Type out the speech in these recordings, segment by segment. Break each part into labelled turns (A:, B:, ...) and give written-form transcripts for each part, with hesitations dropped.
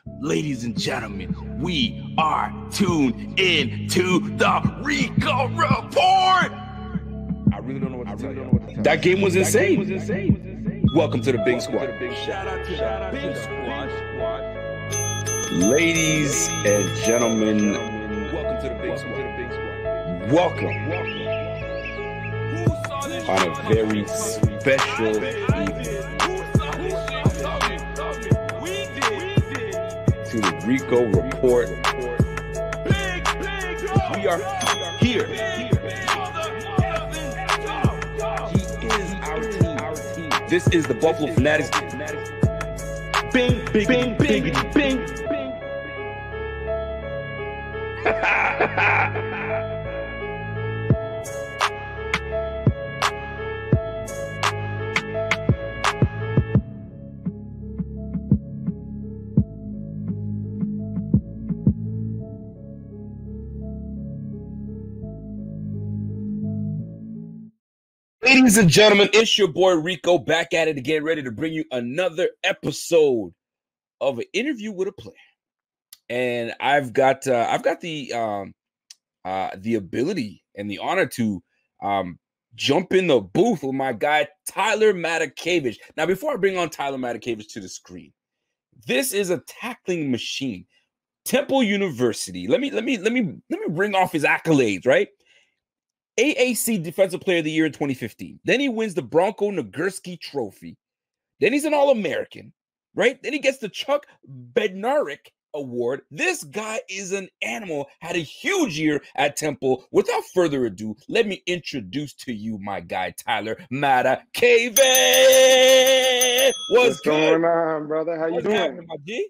A: Ladies and gentlemen, we are tuned in to the Rico Report. I really don't know what to tell you. That game was insane. Welcome to the Big Squad. Shout out to the Big Squad. Ladies and gentlemen, welcome to the Big Squad. Welcome on a very special evening to the Rico Report. We are here. He is our team. This is the Buffalo Fanatics. Bing, bing, bing, bing, bing. Ladies and gentlemen, it's your boy Rico back at it again, ready to bring you another episode of an interview with a player. And I've got the ability and the honor to jump in the booth with my guy Tyler Matakevich. Now, before I bring on Tyler Matakevich to the screen, this is a tackling machine. Temple University. Let me bring off his accolades, right? AAC Defensive Player of the Year in 2015. Then he wins the Bronco Nagurski Trophy. Then he's an All-American, right? Then he gets the Chuck Bednarik Award. This guy is an animal, had a huge year at Temple. Without further ado, let me introduce to you my guy, Tyler Matakevich.
B: What's going on, brother? How you doing?
A: My G?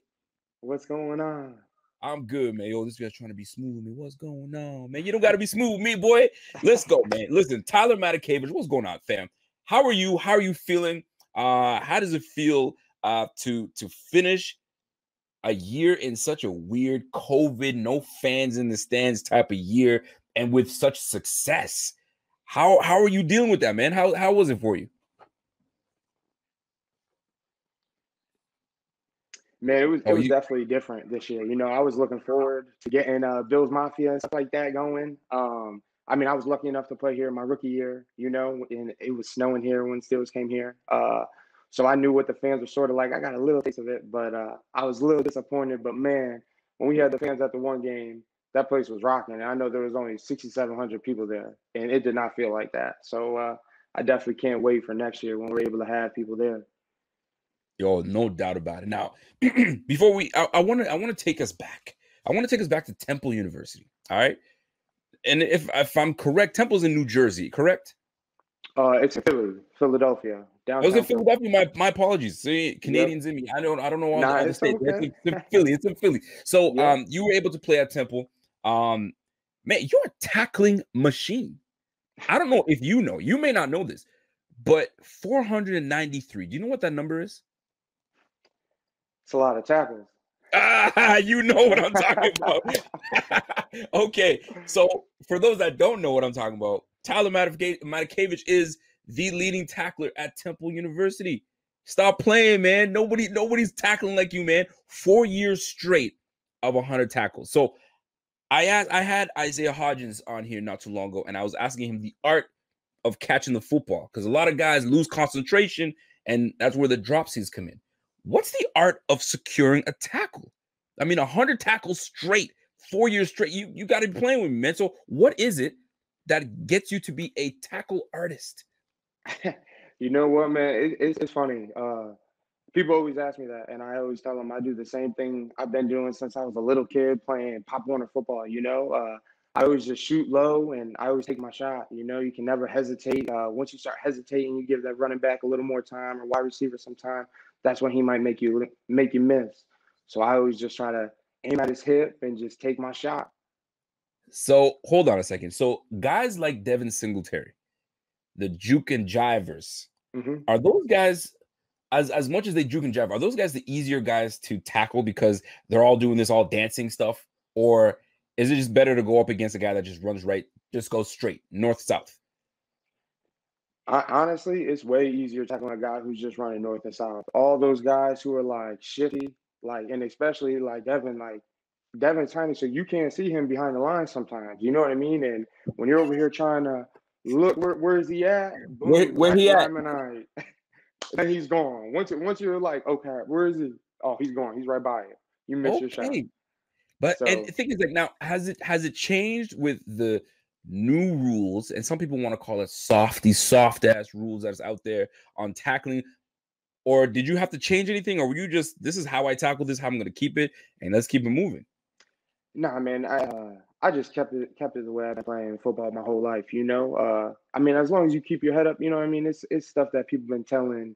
B: What's going on?
A: I'm good, man. Yo, this guy's trying to be smooth with me. What's going on, man? You don't got to be smooth with me, boy. Let's go, man. Listen, Tyler Matakevich, what's going on, fam? How are you? How are you feeling? How does it feel to finish a year in such a weird COVID, no fans in the stands type of year, and with such success? How are you dealing with that, man? How was it for you?
B: Man, it was definitely different this year. You know, I was looking forward to getting Bills Mafia and stuff like that going. I mean, I was lucky enough to play here my rookie year, you know, and it was snowing here when Steelers came here. So I knew what the fans were sort of like. I got a little taste of it, but I was a little disappointed. But, man, when we had the fans at the one game, that place was rocking. And I know there was only 6,700 people there, and it did not feel like that. So I definitely can't wait for next year when we're able to have people there.
A: Yo, no doubt about it. Now, before I want to take us back. I want to take us back to Temple University. All right, and if I'm correct, Temple's in New Jersey, correct?
B: It's in Philadelphia.
A: Downtown. I was in Philadelphia. My apologies. See, Canadians in me. I don't know all the states. Okay. It's in Philly. So you were able to play at Temple. Man, you're a tackling machine. I don't know if you know. You may not know this, but 493. Do you know what that number is?
B: It's a lot of tackles.
A: You know what I'm talking about. Okay, so for those that don't know what I'm talking about, Tyler Matakevich is the leading tackler at Temple University. Stop playing, man. Nobody's tackling like you, man. 4 years straight of 100 tackles. So I had Isaiah Hodgins on here not too long ago, and I was asking him the art of catching the football, because a lot of guys lose concentration, and that's where the dropsies come in. What's the art of securing a tackle? I mean, 100 tackles straight, 4 years straight. You got to be playing with me, man. So what is it that gets you to be a tackle artist?
B: You know what, man? It's funny. People always ask me that, and I always tell them I do the same thing I've been doing since I was a little kid playing Pop Warner football, you know? I always just shoot low, and I always take my shot. You know, you can never hesitate. Once you start hesitating, you give that running back a little more time or wide receiver some time. That's when he might make you miss. So I always just try to aim at his hip and just take my shot.
A: So hold on a second. So guys like Devin Singletary, the juke and jivers, are those guys, as much as they juke and jive, are those guys the easier guys to tackle because they're all doing this all dancing stuff? Or is it just better to go up against a guy that just runs right, just goes straight, north-south?
B: Honestly, it's way easier tackling a guy who's just running north and south. All those guys who are like shifty, Like, and especially like Devin's tiny, so you can't see him behind the line sometimes. You know what I mean? And when you're over here trying to look, where is he at? Boom,
A: Where he at?
B: lineman eye. Then he's gone. Once you're like, okay, where is he? Oh, he's gone. He's right by you. You missed your shot.
A: But
B: So,
A: and the thing is, like, now has it changed with the new rules? And some people want to call it these soft ass rules that's out there on tackling. Or did you have to change anything, or were you just, this is how I tackle this, how I'm going to keep it, and let's keep it moving?
B: nah, man, I just kept it the way I've been playing football my whole life. You know, I mean, as long as you keep your head up, you know what I mean. It's stuff that people been telling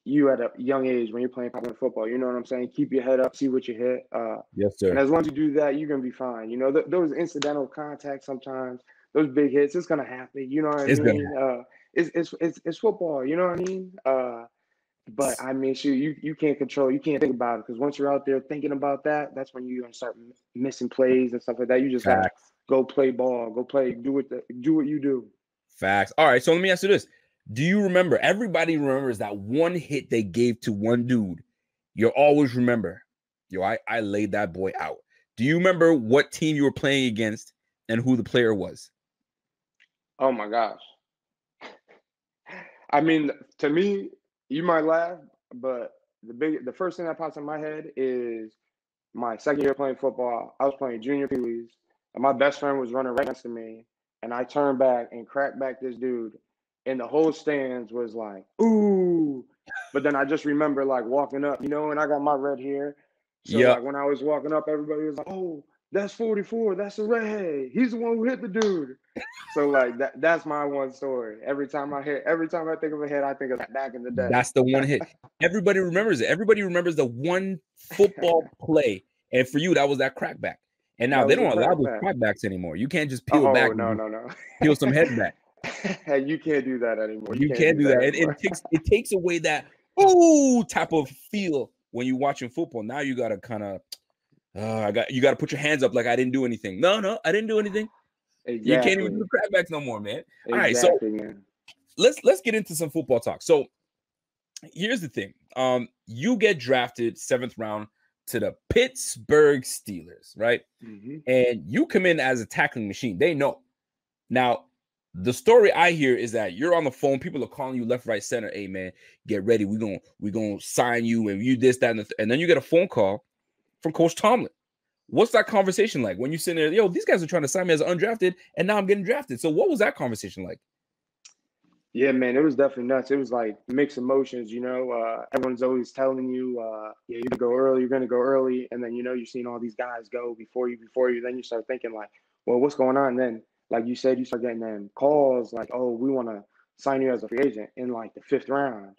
B: you at a young age when you're playing football. You know what I'm saying? Keep your head up, see what you hit.
A: Yes, sir.
B: And as long as you do that, you're gonna be fine. You know, those incidental contacts sometimes, those big hits, it's gonna happen. You know what I mean? It's football. You know what I mean? But I mean, shoot, you can't control, you can't think about it, because once you're out there thinking about that, that's when you're gonna start missing plays and stuff like that. You just gotta go play ball, go play, do what you do.
A: Facts. All right, so let me ask you this: do you remember? Everybody remembers that one hit they gave to one dude. You'll always remember, yo, I laid that boy out. Do you remember what team you were playing against and who the player was?
B: Oh my gosh. I mean, to me, you might laugh, but the first thing that pops in my head is my second year playing football. I was playing junior Pee-wees, and my best friend was running right next to me, and I turned back and cracked back this dude, and the whole stands was like, ooh. But then I just remember like walking up, you know, and I got my red hair. So like when I was walking up, everybody was like, oh, that's 44. That's a redhead. He's the one who hit the dude. So like that's my one story. Every time I think of a hit, I think of that back in the day.
A: That's the one hit. Everybody remembers it. Everybody remembers the one football play. And for you, that was that crackback. And now they don't allow those crackbacks anymore. You can't just peel back.
B: No.
A: Peel some heads back.
B: You can't do that anymore.
A: You can't do that. It takes away that type of feel when you're watching football. Now you gotta kind of you gotta put your hands up like I didn't do anything. No, I didn't do anything. Exactly. You can't even do the crackbacks no more, man. Exactly, all right, so man. Let's get into some football talk. So here's the thing. You get drafted 7th round to the Pittsburgh Steelers, right? Mm-hmm. And you come in as a tackling machine. They know. Now, the story I hear is that you're on the phone. People are calling you left, right, center. Hey, man, get ready. We're gonna sign you and you this, that, and then you get a phone call from Coach Tomlin. What's that conversation like when you sit there? Yo, these guys are trying to sign me as undrafted, and now I'm getting drafted. So what was that conversation like?
B: Yeah, man, it was definitely nuts. It was like mixed emotions, you know. Everyone's always telling you, yeah, you're going to go early. And then, you know, you're seeing all these guys go before you. Then you start thinking like, well, what's going on? And then, like you said, you start getting them calls like, oh, we want to sign you as a free agent in like the 5th round.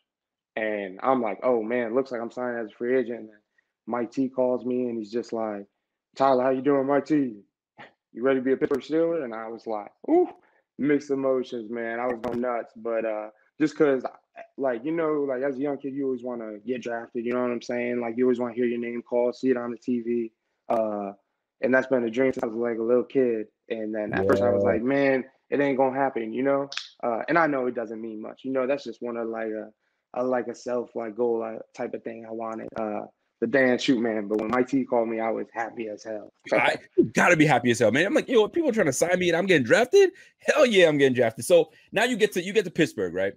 B: And I'm like, oh, man, looks like I'm signing as a free agent. And then Mike T calls me and he's just like, Tyler, how you doing, Mike T? You ready to be a Pittsburgh Steeler? And I was like, ooh. Mixed emotions, man. I was going nuts, but just because, like, you know, like as a young kid, you always want to get drafted. You know what I'm saying? Like, you always want to hear your name called, see it on the TV, and that's been a dream since I was like a little kid. And then at first, I was like, man, it ain't gonna happen, you know. And I know it doesn't mean much, you know. That's just one of like a self like goal type of thing I wanted. The Dan shoot, man. But when my T called me, I was happy as hell.
A: I gotta be happy as hell, man. I'm like, yo, people are trying to sign me and I'm getting drafted. Hell yeah, I'm getting drafted. So now you get to Pittsburgh, right?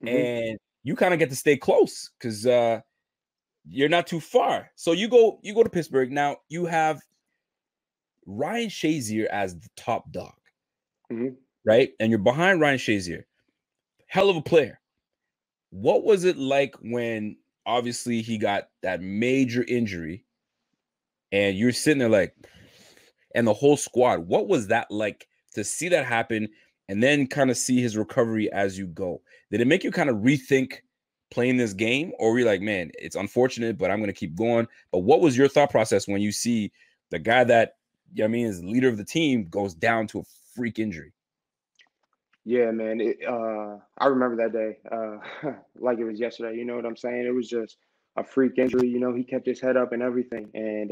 A: Mm-hmm. And you kind of get to stay close because you're not too far. So you go to Pittsburgh. Now you have Ryan Shazier as the top dog, right? And you're behind Ryan Shazier. Hell of a player. What was it like when obviously he got that major injury and you're sitting there like, and the whole squad, what was that like to see that happen and then kind of see his recovery as you go? Did it make you kind of rethink playing this game, or were you like, man, it's unfortunate, but I'm going to keep going? But what was your thought process when you see the guy that, you know what I mean, is the leader of the team goes down to a freak injury?
B: Yeah, man. I remember that day like it was yesterday. You know what I'm saying? It was just a freak injury. You know, he kept his head up and everything, and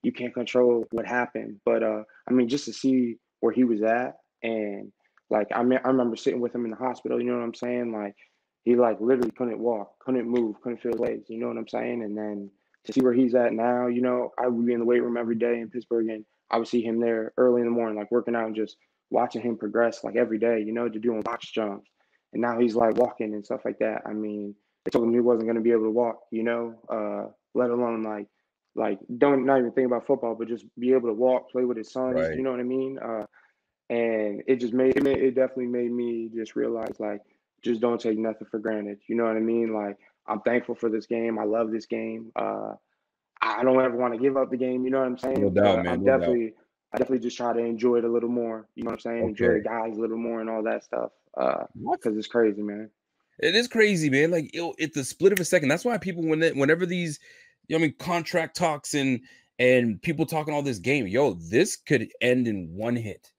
B: you can't control what happened. But I mean, just to see where he was at, and like I remember sitting with him in the hospital. You know what I'm saying? Like he like literally couldn't walk, couldn't move, couldn't feel his legs. You know what I'm saying? And then to see where he's at now, you know, I would be in the weight room every day in Pittsburgh, and I would see him there early in the morning, like working out and just watching him progress like every day, you know, to doing box jumps. And now he's like walking and stuff like that. I mean, they told him he wasn't going to be able to walk, you know, let alone like don't not even think about football, but just be able to walk, play with his sons,
A: Right.
B: you know what I mean? And it just it definitely made me just realize, like, just don't take nothing for granted. You know what I mean? Like, I'm thankful for this game. I love this game. I don't ever want to give up the game. You know what I'm saying?
A: No doubt,
B: But
A: man. No doubt.
B: I definitely just try to enjoy it a little more. You know what I'm saying? Enjoy
A: Okay.
B: the guys a little more and all that stuff.
A: What?
B: Because it's crazy, man.
A: It is crazy, man. Like it's a split of a second. That's why people, whenever these, you know, I mean, contract talks and people talking all this game, yo, this could end in one hit.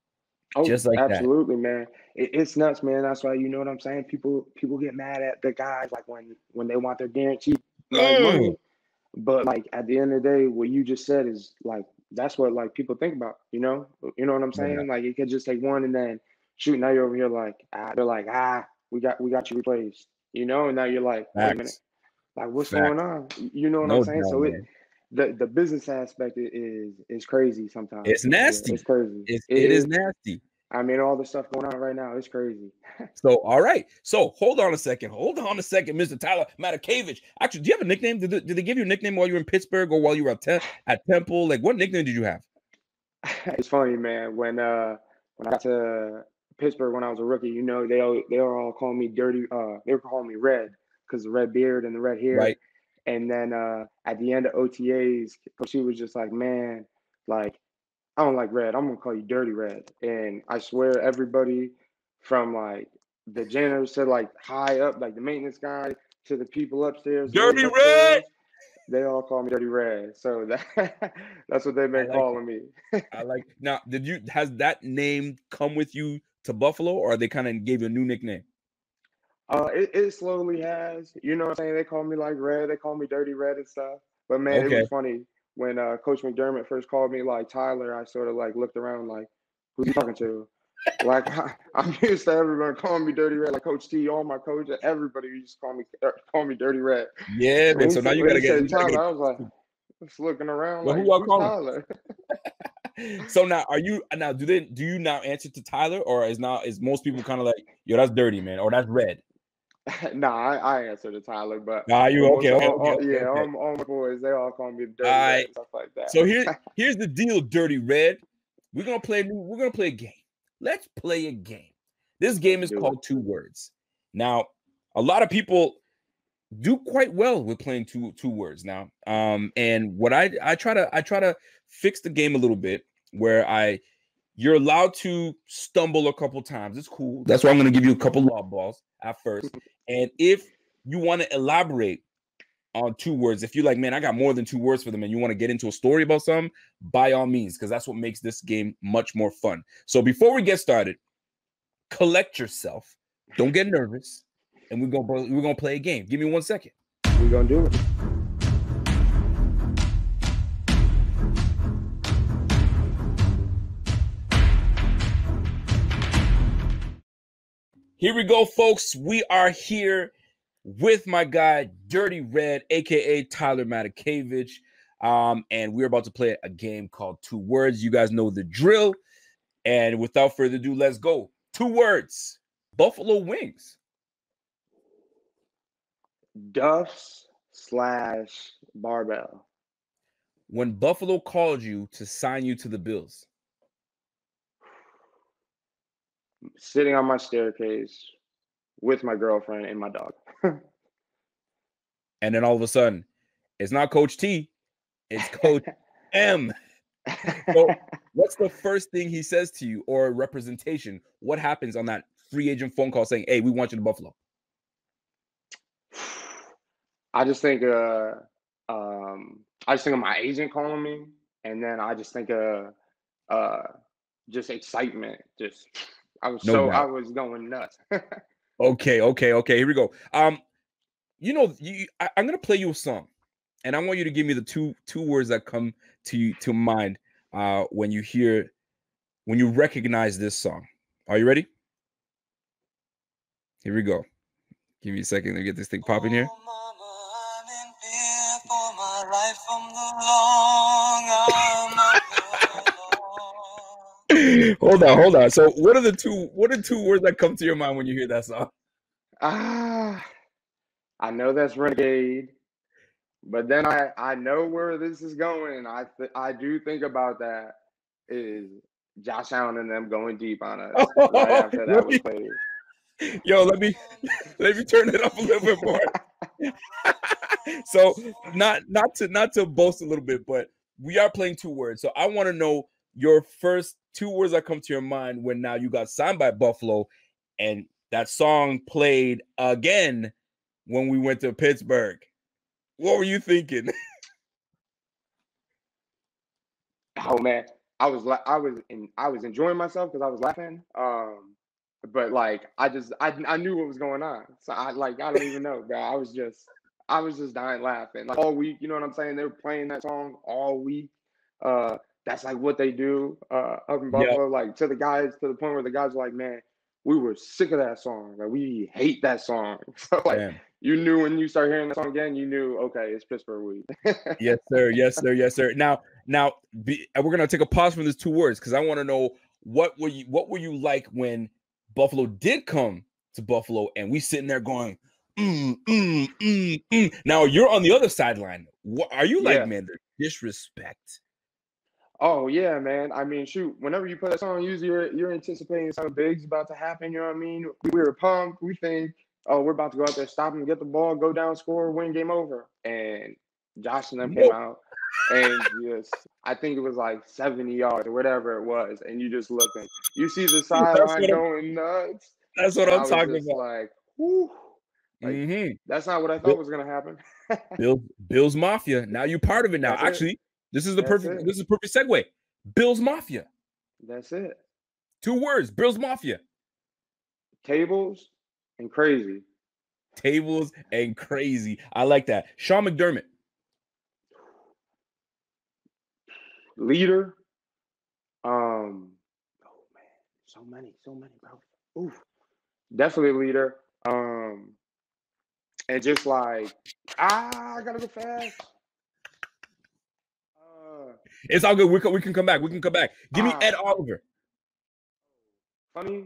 B: Oh,
A: just like
B: absolutely, man. It's nuts, man. That's why, you know what I'm saying? People get mad at the guys like when they want their guaranteed like money. But like at the end of the day, what you just said is like that's what like people think about, you know? You know what I'm saying?
A: Yeah.
B: Like it could just take one and then shoot, now you're over here like they're like, we got you replaced, you know, and now you're like, wait a minute, like what's going on? You know what I'm saying?
A: Doubt,
B: So
A: man.
B: the business aspect is crazy sometimes.
A: It's nasty.
B: It's crazy.
A: It is nasty.
B: I mean, all the stuff going on right now, it's crazy.
A: So, all right. So, hold on a second, Mr. Tyler Matakevich. Actually, do you have a nickname? Did they give you a nickname while you were in Pittsburgh or while you were at Temple? Like, what nickname did you have?
B: It's funny, man. When I got to Pittsburgh when I was a rookie, you know, they were all calling me dirty. They were calling me Red because the red beard and the red hair.
A: Right.
B: And then at the end of OTAs, she was just like, man, like, I don't like Red. I'm gonna call you Dirty Red. And I swear, everybody from like the janitors to like high up, like the maintenance guy, to the people upstairs,
A: Dirty Red.
B: They all call me Dirty Red. So that's what they've been calling me.
A: I like. Now, has that name come with you to Buffalo, or they kind of gave you a new nickname?
B: It slowly has. You know what I'm saying? They call me like Red. They call me Dirty Red and stuff. But man, It was funny when Coach McDermott first called me like Tyler. I sort of like looked around like, who's he talking to? Like I'm used to everyone calling me Dirty Red, like Coach T, all my coaches, everybody used to call me Dirty Red.
A: Yeah, man. So now you gotta get
B: Tyler. I was like, just looking around,
A: well,
B: like,
A: who y'all
B: who's
A: calling?
B: Tyler?
A: So now do you now answer to Tyler, or is most people kind of like, yo, that's Dirty, man, or that's Red?
B: I answer to Tyler, but
A: you okay?
B: All my boys, they all call me Dirty Red and stuff like that.
A: So here's the deal, Dirty Red. We're gonna play a game. Let's play a game. This game is called 2 words. Now, a lot of people do quite well with playing two words now. And what I try to fix the game a little bit where you're allowed to stumble a couple times. It's cool. That's why I'm going to give you a couple lob balls at first. And if you want to elaborate on 2 words, if you're like, man, I got more than 2 words for them, and you want to get into a story about something, by all means, because that's what makes this game much more fun. So before we get started, collect yourself. Don't get nervous. And we're gonna play a game. Give me 1 second.
B: We're gonna do it.
A: Here we go, folks. We are here with my guy, Dirty Red, aka Tyler Matakevich. And we're about to play a game called 2 words. You guys know the drill. And without further ado, let's go. 2 words. Buffalo wings.
B: Duff's / barbell.
A: When Buffalo called you to sign you to the Bills.
B: Sitting on my staircase with my girlfriend and my dog.
A: And then all of a sudden, it's not Coach T, it's Coach M. So what's the first thing he says to you, or representation? What happens on that free agent phone call saying, hey, we want you to Buffalo?
B: I just think of my agent calling me, and then I just think of just excitement. I was going nuts.
A: Okay. Here we go. I'm gonna play you a song, and I want you to give me the two words that come to mind when you recognize this song. Are you ready? Here we go. Give me a second to get this thing popping here.
C: Oh, mama, I'm in fear for my life
A: Hold on. So what are two words that come to your mind when you hear that song?
B: I know that's Renegade, but then I know where this is going. I do think about that is Josh Allen and them going deep on us right after that was played.
A: Yo, let me turn it up a little bit more. So not to boast a little bit, but we are playing two words. So I want to know your first two words that come to your mind when now you got signed by Buffalo and that song played again when we went to Pittsburgh. What were you thinking?
B: Oh man, I was enjoying myself because I was laughing. But like I knew what was going on, so I don't even know, bro. I was just dying laughing like all week. You know what I'm saying? They were playing that song all week. That's like what they do up in Buffalo. Yep. Like to the point where the guys were like, man, we were sick of that song. Like we hate that song. So like you knew when you start hearing that song again, you knew okay, it's Pittsburgh week.
A: Yes, sir. Now we're gonna take a pause from these two words because I want to know what were you like when Buffalo did come to Buffalo and we sitting there going, Now you're on the other sideline. What are you like, man? The disrespect.
B: Oh yeah, man. I mean, shoot. Whenever you play that song, usually you're anticipating something big's about to happen. You know what I mean? We were pumped. We think, oh, we're about to go out there, stop and get the ball, go down, score, win, game over. And Josh and them came out, and I think it was like 70 yards or whatever it was, and you just looking, you see the sideline going nuts.
A: That's what I'm talking about.
B: Like, whoo. Like, that's not what I thought was gonna happen.
A: Bills Mafia. Now you're part of it now. That's Actually, this is perfect segue. Bills Mafia.
B: That's it.
A: Two words. Bills Mafia.
B: Tables and crazy.
A: Tables and crazy. I like that. Sean McDermott.
B: Leader. Oh man, so many, bro. Oof. Definitely leader. And just like, I gotta go fast.
A: It's all good. We can come back. Give me Ed Oliver.
B: Funny.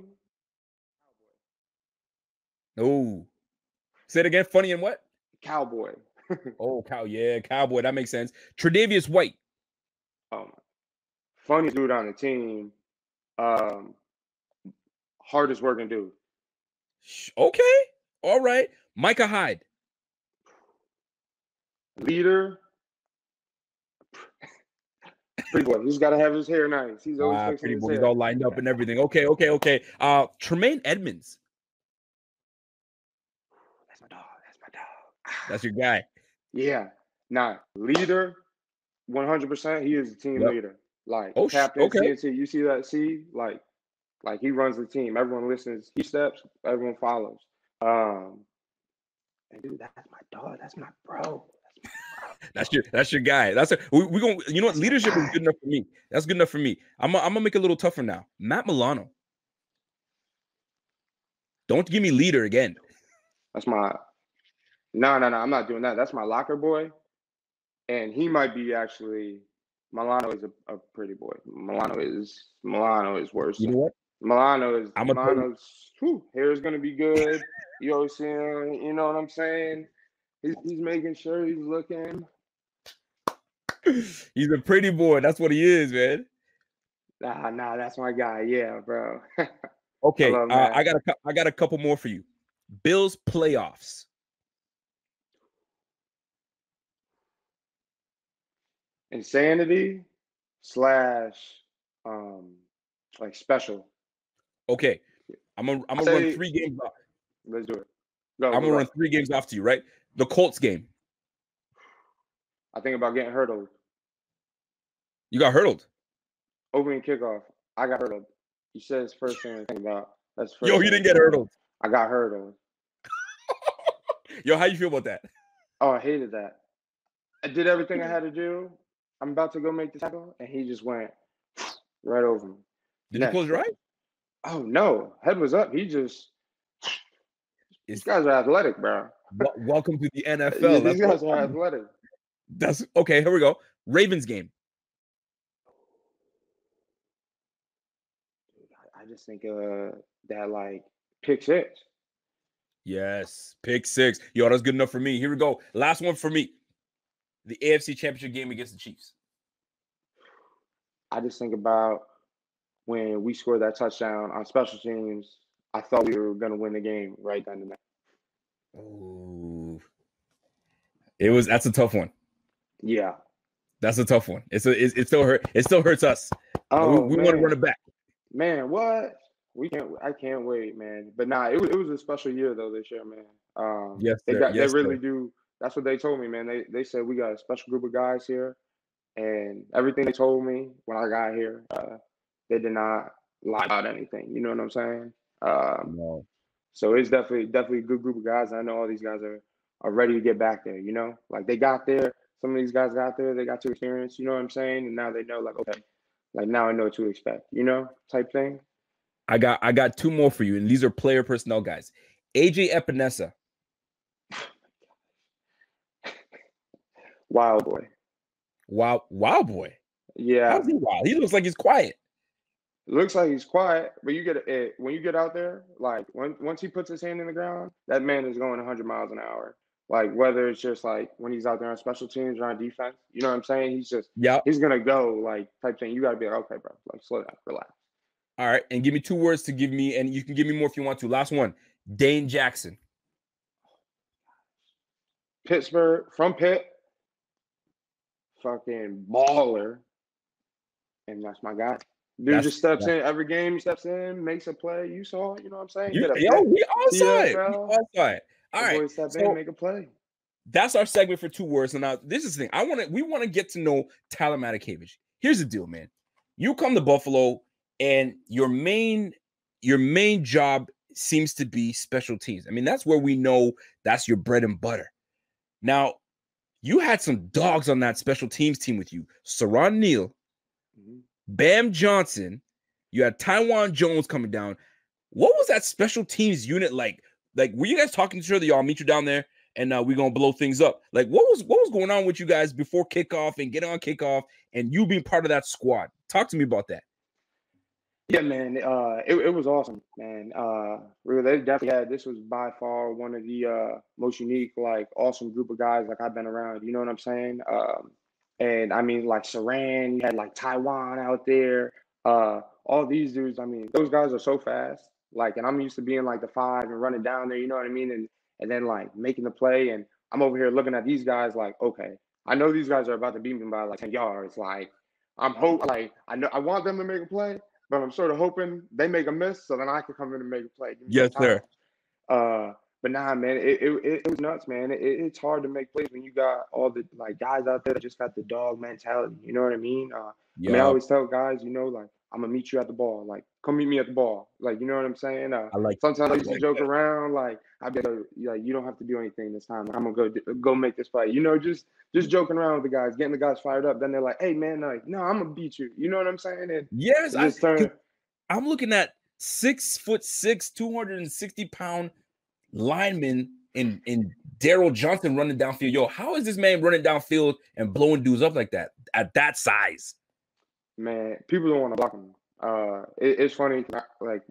A: Oh, say it again. Funny and what?
B: Cowboy.
A: Oh, Cowboy. That makes sense. Tre'Davious White.
B: Funny dude on the team. Hardest working dude.
A: Okay. All right. Micah Hyde.
B: Leader. Pretty boy. He's got to have his hair nice. He's always fixing
A: pretty
B: his
A: boy.
B: hair.
A: He's all lined up and everything. Okay. Tremaine Edmonds.
B: That's my dog.
A: That's your guy.
B: Yeah. Leader. 100%. He is the team leader. Like captain. CNC. You see that? Like he runs the team. Everyone listens. He steps. Everyone follows. And dude, that's my dog. That's my bro.
A: That's your guy. We gonna, you know what? Leadership is good enough for me. That's good enough for me. I'm gonna make it a little tougher now. Matt Milano. Don't give me leader again.
B: That's my no. I'm not doing that. That's my locker boy, and he might be actually. Milano is a pretty boy. Milano is worse.
A: You know what?
B: Milano's hair is gonna be good. You always see him. You know what I'm saying? He's making sure he's looking.
A: He's a pretty boy. That's what he is, man.
B: Nah, that's my guy. Yeah, bro.
A: Okay, I got a couple more for you. Bills playoffs.
B: Insanity / like special.
A: Okay, I'm gonna run 3 games off.
B: Let's do it.
A: I'm gonna run 3 games off to you, right? The Colts game.
B: I think about getting hurdled.
A: You got hurdled.
B: Opening kickoff. I got hurdled. You said it's first thing I think about. That's first.
A: Yo, you didn't get hurdled.
B: I got hurdled.
A: Yo, how you feel about that?
B: Oh, I hated that. I did everything I had to do. I'm about to go make the tackle, and he just went right over me.
A: Did you close your eyes?
B: Oh, no. Head was up. These guys are athletic, bro.
A: Welcome to the NFL.
B: These guys are athletic.
A: That's okay. Here we go. Ravens game.
B: I just think that like pick six.
A: Yes, pick six. Yo, that's good enough for me. Here we go. Last one for me. The AFC Championship game against the Chiefs.
B: I just think about when we scored that touchdown on special teams. I thought we were going to win the game right then and there.
A: Oh, that's a tough one.
B: Yeah,
A: that's a tough one. It still hurts us.
B: Oh,
A: we want to run it back.
B: Man, what? I can't wait, man. But nah, it was a special year though this year, man.
A: Yes,
B: they really do. That's what they told me, man. They said we got a special group of guys here, and everything they told me when I got here, they did not lie about anything. You know what I'm saying?
A: No.
B: So it's definitely a good group of guys. I know all these guys are ready to get back there. You know, like they got there. Some of these guys got there. They got to experience. You know what I'm saying? And now they know, like, okay, like now I know what to expect. You know, type thing.
A: I got two more for you, and these are player personnel guys. AJ Epinesa.
B: Wild boy.
A: Wild boy.
B: Yeah.
A: How's he wild? He looks like he's quiet.
B: Looks like he's quiet, but when you get out there, like once he puts his hand in the ground, that man is going 100 miles an hour. Like whether it's just like when he's out there on special teams or on defense, you know what I'm saying? He's gonna go like type thing. You gotta be like, okay, bro, like slow down, relax.
A: All right, and give me 2 words to give me, and you can give me more if you want to. Last one, Dane Jackson.
B: Pittsburgh, from Pitt, fucking baller, and that's my guy. Dude just steps in every game. He steps in, makes a play. You saw, you know what I'm saying?
A: We all saw it. All right,
B: boy step in, make a play.
A: That's our segment for 2 words. So now this is the thing. We want to get to know Tyler Matakevich. Here's the deal, man. You come to Buffalo, and your main job seems to be special teams. I mean, that's where we know that's your bread and butter. Now, you had some dogs on that special teams team with you. Saron Neal, Bam Johnson, you had Taiwan Jones coming down. What was that special teams unit like? Like, were you guys talking to each other? Y'all meet you down there, and we're gonna blow things up. Like, what was going on with you guys before kickoff and getting on kickoff, and you being part of that squad? Talk to me about that.
B: Yeah, man. It was awesome, man. Really, they definitely had. This was by far one of the most unique, like, awesome group of guys like I've been around. You know what I'm saying? And I mean, like Saran, you had like Taiwan out there. All these dudes. I mean, those guys are so fast. Like, and I'm used to being like the 5 and running down there. You know what I mean? And then like making the play. And I'm over here looking at these guys like, okay, I know these guys are about to beat me by like 10 yards. Like, I know I want them to make a play, but I'm sort of hoping they make a miss so then I can come in and make a play.
A: Yes, sir.
B: But nah, man, it was nuts, man. It's hard to make plays when you got all the like guys out there that just got the dog mentality. You know what I mean? I mean, I always tell guys, you know, like I'm gonna meet you at the ball. Like, come meet me at the ball. Like, you know what I'm saying? Sometimes I used to joke around, like I'd be like, you don't have to do anything this time. I'm gonna go make this play. You know, just joking around with the guys, getting the guys fired up. Then they're like, hey, man, like, no, I'm gonna beat you. You know what I'm saying? And
A: yes, I'm looking at 6'6", 260-pound lineman in Daryl Johnson running downfield. Yo, how is this man running downfield and blowing dudes up like that at that size?
B: Man, people don't want to block him. It's funny, like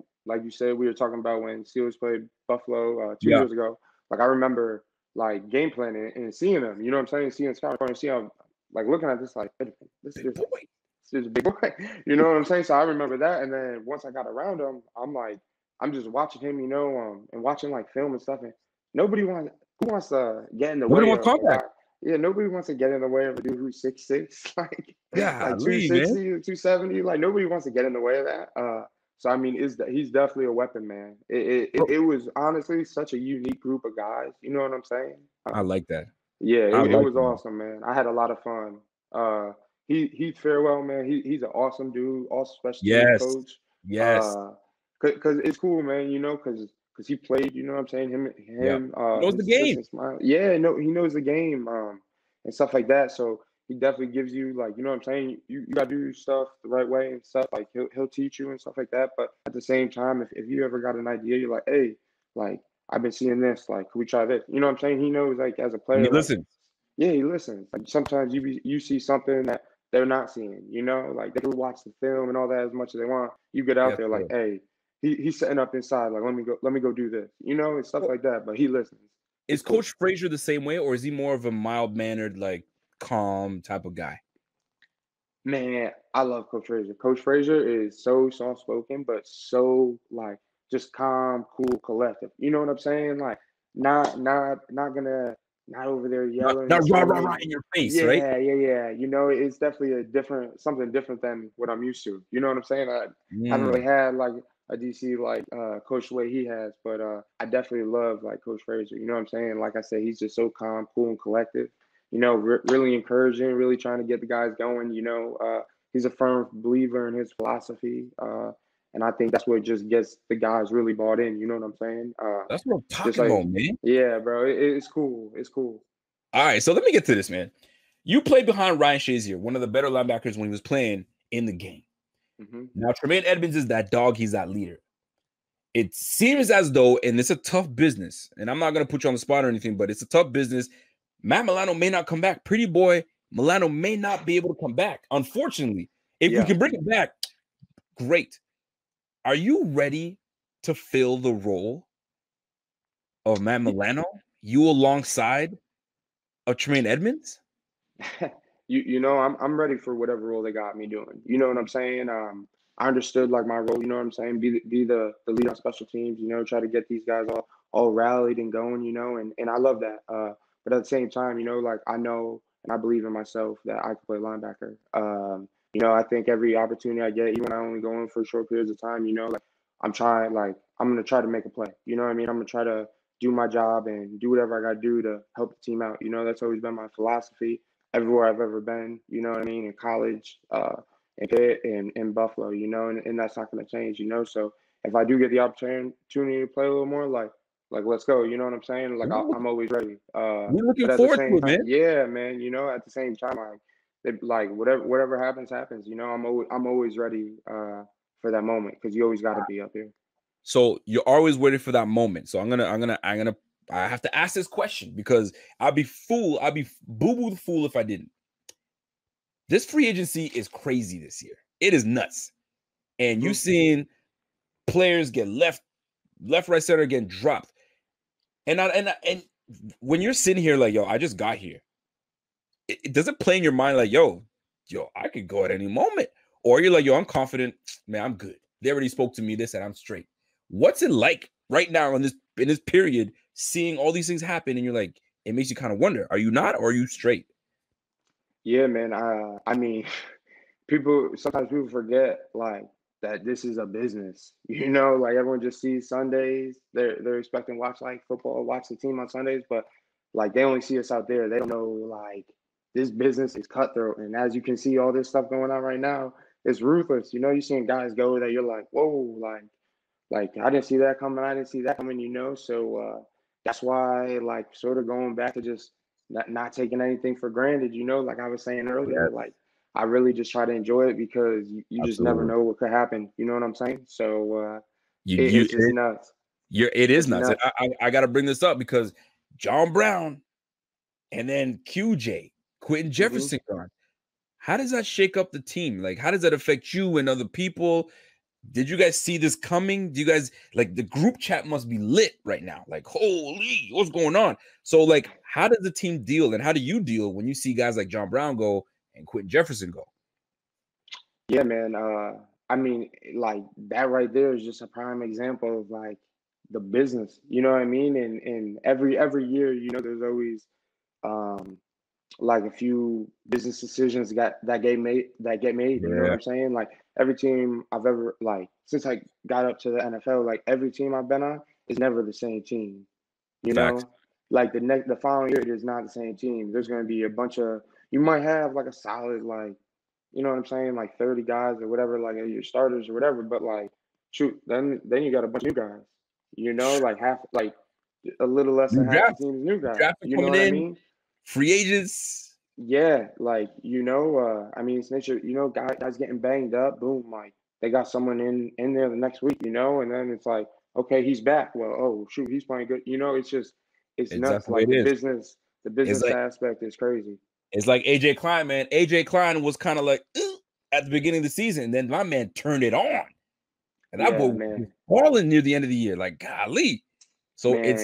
B: you said, we were talking about when Steelers played Buffalo 2 years ago. Like, I remember like game planning and seeing him. You know what I'm saying? Seeing Scott and seeing him, like looking at this, like this is a big boy. You know what I'm saying? So I remember that, and then once I got around him, I'm just watching him, you know, and watching like film and stuff, and who wants to get in the way of contact. Nobody wants to get in the way of a dude who's 6'6", like 260, 270. Like, nobody wants to get in the way of that. So I mean, he's definitely a weapon, man. It was honestly such a unique group of guys. You know what I'm saying?
A: I like that.
B: Yeah, it was awesome, man. I had a lot of fun. Heath Farewell, man. He's an awesome dude, awesome special teams coach.
A: Yes.
B: Cause it's cool, man. You know, cause he played. You know what I'm saying? Him.
A: Knows the game.
B: Yeah, no, he knows the game. And stuff like that. So he definitely gives you, like, you know what I'm saying? You gotta do stuff the right way and stuff. Like, he'll teach you and stuff like that. But at the same time, if you ever got an idea, you're like, hey, like, I've been seeing this. Like, could we try this? You know what I'm saying? He knows, like, as a player.
A: Listen.
B: Yeah, he listens. Like sometimes you see something that they're not seeing, you know, like they can watch the film and all that as much as they want. You get out
A: Yes,
B: there like,
A: sir.
B: hey, he's setting up inside, like let me go do this, you know, and stuff
A: Well,
B: like that. But he listens.
A: is
B: It's cool.
A: Coach Frazier the same way, or is he more of a mild-mannered, like calm type of guy?
B: Man, I love Coach Frazier. Coach Frazier is so soft spoken, but so like just calm, cool, collective. You know what I'm saying? Like not gonna not over there yelling
A: Not
B: and
A: rah rah rah
B: screaming.
A: in your face, right?
B: Yeah. You know, it's definitely something different than what I'm used to. You know what I'm saying? I haven't really
A: Mm.
B: had like a DC like Coach the way he has, but I definitely love like Coach Frazier. You know what I'm saying? Like I said, he's just so calm, cool, and collective. You know, really encouraging, really trying to get the guys going. You know, he's a firm believer in his philosophy, and I think that's what just gets the guys really bought in. You know what I'm saying?
A: That's what I'm
B: Just
A: talking
B: like,
A: about, man.
B: yeah, bro, it's cool. It's cool.
A: All right, so let me get to this, man. You played behind Ryan Shazier, one of the better linebackers when he was playing in the game.
B: Mm-hmm.
A: Now, Tremaine Edmonds is that dog. He's that leader. It seems as though, and it's a tough business, and I'm not going to put you on the spot or anything, but it's a tough business. Matt Milano may not come back. Pretty boy Milano may not be able to come back, unfortunately. If we
B: Yeah.
A: can bring him back, great. Are you ready to fill the role of Matt Milano? You alongside of Tremaine Edmonds?
B: You know, I'm ready for whatever role they got me doing. You know what I'm saying? I understood like my role. You know what I'm saying? Be the lead on special teams. You know, try to get these guys all rallied and going. You know, and I love that. But at the same time, you know, like I know and I believe in myself that I can play linebacker. You know, I think every opportunity I get, even when I only go in for short periods of time, you know, like I'm gonna try to make a play. You know what I mean? I'm gonna try to do my job and do whatever I gotta do to help the team out. You know, that's always been my philosophy everywhere I've ever been, you know what I mean, in college, in Pitt, and in Buffalo, you know, and that's not going to change, you know. So if I do get the opportunity to play a little more, like let's go, you know what I'm saying? Like I'm always ready.
A: We're looking
B: But at the
A: forward to
B: same
A: it, man.
B: time, yeah, man, you know, at the same time, like whatever happens, you know. I'm always ready for that moment because you always got to be up here.
A: So you're always waiting for that moment. So I have to ask this question because I'd be boo-boo the fool if I didn't. This free agency is crazy this year. It is nuts. And you've seen players get left, right, center getting dropped. And when you're sitting here like, yo, I just got here, it doesn't play in your mind like, yo, I could go at any moment. Or you're like, yo, I'm confident, man, I'm good. They already spoke to me this and I'm straight. What's it like right now in this period, seeing all these things happen, and you're like, it makes you kind of wonder, are you not, or are you straight?
B: Yeah, man. I mean, sometimes people forget like that this is a business. You know, like everyone just sees Sundays. They're expecting to watch like football, watch the team on Sundays, but like they only see us out there. They don't know like this business is cutthroat. And as you can see, all this stuff going on right now, it's ruthless. You know, you're seeing guys go that you're like, whoa, like I didn't see that coming. I didn't see that coming. You know, so that's why like sort of going back to just not taking anything for granted. You know, like I was saying earlier, like I really just try to enjoy it because you just never
A: Absolutely.
B: know what could happen. You know what I'm saying? So
A: You
B: it's just nuts.
A: it is
B: It's
A: nuts. And
B: nuts.
A: I got to bring this up because John Brown and then QJ, Quentin
B: Mm-hmm.
A: Jefferson gone. How does that shake up the team? Like, how does that affect you and other people? Did you guys see this coming? Do you guys like the group chat must be lit right now? Like, holy, what's going on? So, like, how does the team deal and how do you deal when you see guys like John Brown go and Quentin Jefferson go?
B: Yeah, man. I mean, like that right there is just a prime example of like the business. You know what I mean? And every year, you know, there's always um like a few business decisions that get made. You know what
A: Yeah,
B: I'm saying? Like every team I've ever like since I got up to the NFL, like every team I've been on is never the same team. You
A: facts.
B: know, like the following year it is not the same team. There's going to be a bunch of you might have like a solid like you know what I'm saying like 30 guys or whatever like your starters or whatever, but like shoot then you got a bunch of new guys. You know, like half like a little less
A: New
B: than half the
A: draft,
B: team is new guys.
A: drafting
B: You know
A: coming
B: what I
A: in,
B: mean?
A: free agents.
B: Yeah, like you know, I mean, it's nature. You know, guys getting banged up. Boom, like they got someone in there the next week. You know, and then it's like, okay, he's back. Well, oh shoot, he's playing good. You know, it's
A: It's that's
B: nuts.
A: the way
B: Like
A: it
B: the
A: is.
B: business, The business aspect is crazy.
A: It's like AJ Klein, man. AJ Klein was kind of like at the beginning of the season, and then my man turned it on. And that boy was balling near the end of the year. Like, golly. So man,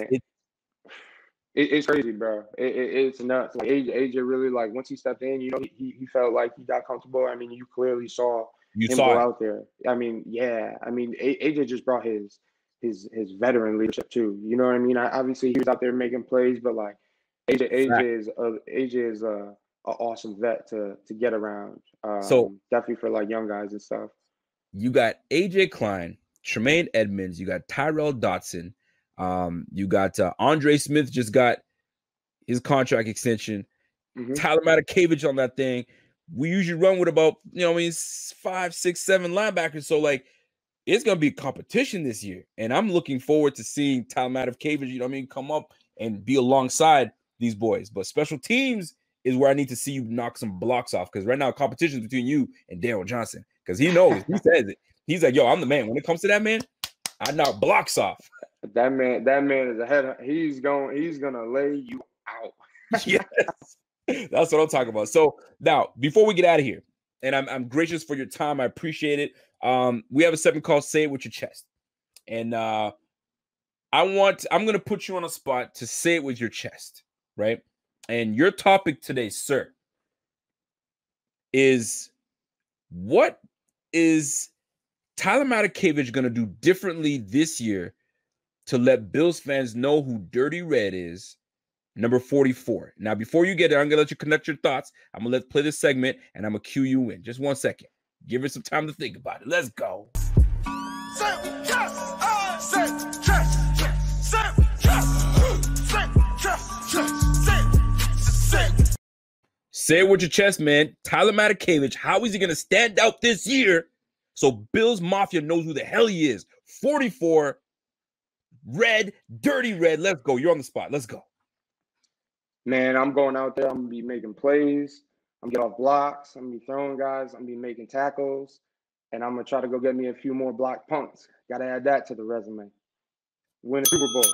B: it's crazy, bro. It's nuts. Like AJ really, like, once he stepped in, you know, he felt like he got comfortable. I mean, you clearly saw him go out there. I mean, yeah. I mean, AJ just brought his veteran leadership too. You know what I mean? Obviously, he was out there making plays, but like AJ is an awesome vet to get around. So definitely for like young guys and stuff.
A: You got AJ Klein, Tremaine Edmonds. You got Tyrell Dotson. You got Andre Smith just got his contract extension. Tyler Matakevich on that thing. We usually run with about 5, 6, 7 linebackers. So like it's gonna be competition this year, and I'm looking forward to seeing Tyler Matakevich, come up and be alongside these boys. But special teams is where I need to see you knock some blocks off, because right now competition is between you and Daryl Johnson, because he knows, he says it. He's like, yo, I'm the man. When it comes to that, man, I knock blocks off.
B: That man is ahead. He's gonna lay you out.
A: Yes, that's what I'm talking about. So now, before we get out of here, and I'm gracious for your time, I appreciate it. We have a segment called "Say It With Your Chest," and I'm gonna put you on a spot to say it with your chest, right? And your topic today, sir, is what is Tyler Matakevich gonna do differently this year to let Bills fans know who Dirty Red is, number 44. Now, before you get there, I'm going to let you connect your thoughts. I'm going to play this segment, and I'm going to cue you in. Just 1 second. Give it some time to think about it. Let's go. Say it with your chest, man. Tyler Matakevich, how is he going to stand out this year so Bills Mafia knows who the hell he is? 44. Red, Dirty Red. Let's go. You're on the spot. Let's go.
B: Man, I'm going out there. I'm going to be making plays. I'm going to get off blocks. I'm going to be throwing guys. I'm going to be making tackles. And I'm going to try to go get me a few more block punts. Got to add that to the resume. Win a Super Bowl.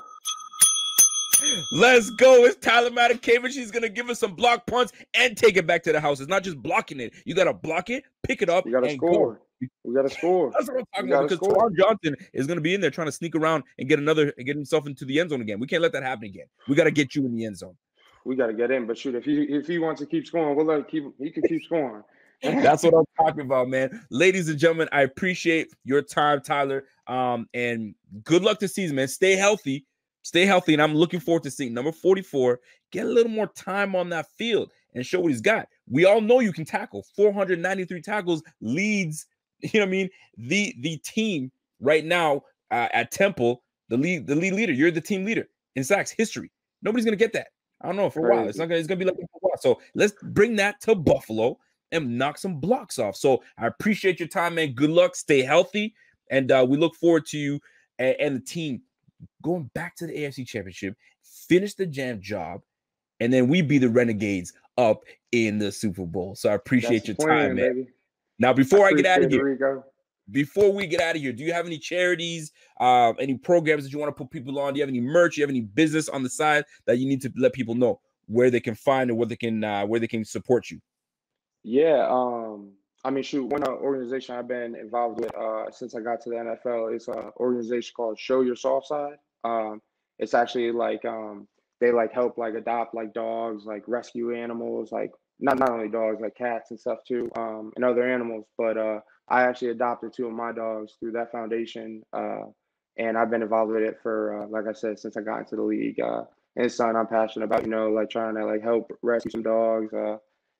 A: Let's go. It's Tyler Matakevich. He's going to give us some block punts and take it back to the house. It's not just blocking it. You got to block it, pick it up,
B: you got to score. Go. We got to score.
A: That's what I'm talking about, because Tawan Johnson is going to be in there trying to sneak around and get himself into the end zone again. We can't let that happen again. We got to get you in the end zone.
B: We got to get in. But shoot, if he wants to keep scoring, we'll let him he can keep scoring.
A: That's what I'm talking about, man. Ladies and gentlemen, I appreciate your time, Tyler. And good luck this season, man. Stay healthy. And I'm looking forward to seeing number 44 get a little more time on that field and show what he's got. We all know you can tackle. 493 tackles leads, the team right now at Temple, the lead leader. You're the team leader in sacks history. Nobody's gonna get that. I don't know, for a while. It's gonna be like that for a while. So let's bring that to Buffalo and knock some blocks off. So I appreciate your time, man. Good luck. Stay healthy, and we look forward to you and the team going back to the AFC Championship, finish the jam job, and then we be the Renegades up in the Super Bowl. So I appreciate your time, man. Baby. Now, before I get out of here, Rico. Before we get out of here, do you have any charities, any programs that you want to put people on? Do you have any merch? Do you have any business on the side that you need to let people know where they can find or where they can support you?
B: Yeah, I mean, shoot, one organization I've been involved with since I got to the NFL is an organization called Show Your Soft Side. It's actually like they like help like adopt like dogs, like rescue animals, like not only dogs, like cats and stuff too, and other animals. But I actually adopted 2 of my dogs through that foundation, and I've been involved with it for like I said, since I got into the league. And it's something I'm passionate about, like trying to like help rescue some dogs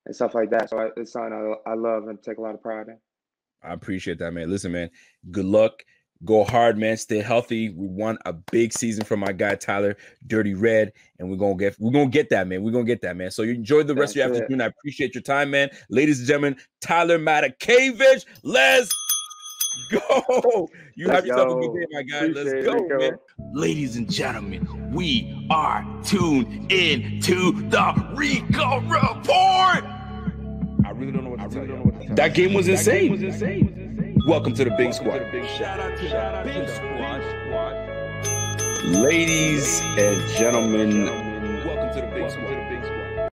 B: and stuff like that. So it's something I love and take a lot of pride in.
A: I appreciate that, man. Listen, man, good luck. Go hard, man. Stay healthy. We want a big season from my guy Tyler, Dirty Red, and we're gonna get that, man. We're gonna get that, man. So you enjoy the rest of your afternoon. I appreciate your time, man. Ladies and gentlemen, Tyler Matakevich. Let's go. Have yourself a good day, my guy. Let's go, man. Ladies and gentlemen, we are tuned in to the Rico Report. I really don't know what to tell you. That game was insane. Welcome to the Big Squad. Shout out to the Big Squad. Ladies and gentlemen, welcome to the Big Squad.